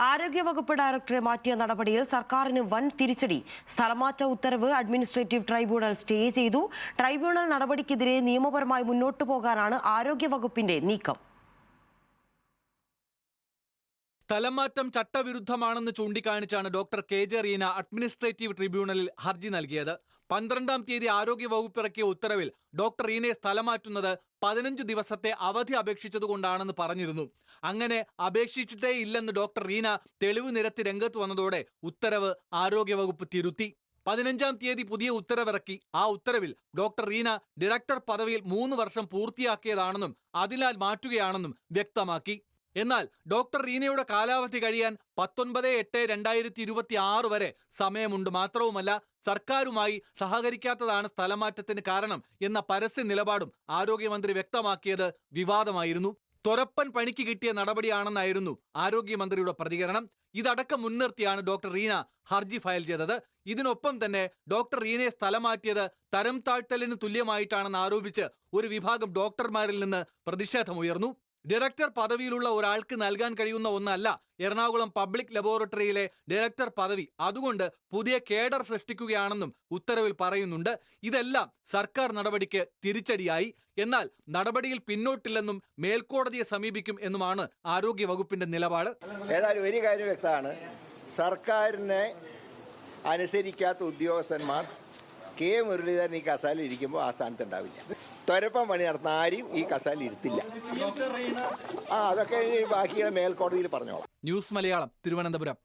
ആരോഗ്യവകുപ്പ് ഡയറക്ടറെ മാറ്റിയ നടപടിയിൽ സർക്കാരിന് വൻ തിരിച്ചടി. സ്ഥലമാറ്റ ഉത്തരവ് അഡ്മിനിസ്ട്രേറ്റീവ് ട്രൈബ്യൂണൽ സ്റ്റേ ചെയ്തു. ട്രൈബ്യൂണൽ നടപടിക്കെതിരെ നിയമപരമായി മുന്നോട്ടു പോകാനാണ് ആരോഗ്യവകുപ്പിന്റെ നീക്കം. സ്ഥലമാറ്റം ചട്ടവിരുദ്ധമാണെന്ന് ചൂണ്ടിക്കാണിച്ചാണ് doctor K J Reena administrative ട്രിബ്യൂണലിൽ ഹർജി നൽകിയത്. 12-ാം തീയതി ആരോഗ്യവകുപ്പ് ഇറക്കിയ ഉത്തരവിൽ ഡോക്ടർ റീനയെ സ്ഥലം മാറ്റുന്നത് 15 ദിവസത്തെ അവധി അപേക്ഷിച്ചതുകൊണ്ടാണെന്ന് പറഞ്ഞിരുന്നു. അങ്ങനെ അപേക്ഷിച്ചിട്ടേ ഇല്ലെന്ന് ഡോക്ടർ റീന തെളിവ് നിരത്തി രംഗത്ത് വന്നതോടെ ഉത്തരവ് ആരോഗ്യവകുപ്പ് തിരുത്തി. 15-ാം തീയതി പുതിയ ഉത്തരവിറക്കി. ആ ഉത്തരവിൽ ഡോക്ടർ റീന ഡയറക്ടർ പദവിയിൽ 3 വർഷം പൂർത്തിയാക്കിയതാണെന്നും അതിനാൽ മാറ്റുകയാണെന്നും വ്യക്തമാക്കി. എന്നാൽ ഡോക്ടർ റീനയുടെ കാലാവധി കഴിയാൻ 19/8/2026 വരെ സമയമുണ്ട്. മാത്രവുമല്ല, സർക്കാരുമായി സഹകരിക്കാത്തതാണ് സ്ഥലമാറ്റത്തിന് കാരണം എന്ന പരസ്യ നിലപാടും ആരോഗ്യമന്ത്രി വ്യക്തമാക്കിയത് വിവാദമായിരുന്നു. തൊരപ്പൻ പണിക്ക് കിട്ടിയ നടപടിയാണെന്നായിരുന്നു ആരോഗ്യമന്ത്രിയുടെ പ്രതികരണം. ഇതടക്കം മുൻനിർത്തിയാണ് ഡോക്ടർ റീന ഹർജി ഫയൽ ചെയ്തത്. ഇതിനൊപ്പം തന്നെ ഡോക്ടർ റീനയെ സ്ഥലം മാറ്റിയത് തരം താഴ്ത്തലിന് തുല്യമായിട്ടാണെന്ന് ആരോപിച്ച് ഒരു വിഭാഗം ഡോക്ടർമാരിൽ നിന്ന് പ്രതിഷേധമുയർന്നു. ഡയറക്ടർ പദവിയിലുള്ള ഒരാൾക്ക് നൽകാൻ കഴിയുന്ന ഒന്നല്ല എറണാകുളം പബ്ലിക് ലബോറട്ടറിയിലെ ഡയറക്ടർ പദവി. അതുകൊണ്ട് പുതിയ കേഡർ സൃഷ്ടിക്കുകയാണെന്നും ഉത്തരവിൽ പറയുന്നുണ്ട്. ഇതെല്ലാം സർക്കാർ നടപടിക്ക് തിരിച്ചടിയായി. എന്നാൽ നടപടിയിൽ പിന്നോട്ടില്ലെന്നും മേൽക്കോടതിയെ സമീപിക്കും എന്നുമാണ് ആരോഗ്യവകുപ്പിന്റെ നിലപാട്. ഏതായാലും ഒരു കാര്യം വ്യക്തമാണ്, സർക്കാരിനെ അനുസരിക്കാത്ത ഉദ്യോഗസ്ഥന്മാർ കെ മുരളീധരൻ ഈ കസാലിൽ ഇരിക്കുമ്പോൾ ആ സ്ഥാനത്ത് ഉണ്ടാവില്ല. തൊരപ്പം പണി നടത്തുന്ന ആരും ഈ കസാലിൽ ഇരുത്തില്ല. അതൊക്കെ ബാക്കിയുള്ള മേൽക്കോടതിയിൽ പറഞ്ഞോളാം. ന്യൂസ് മലയാളം, തിരുവനന്തപുരം.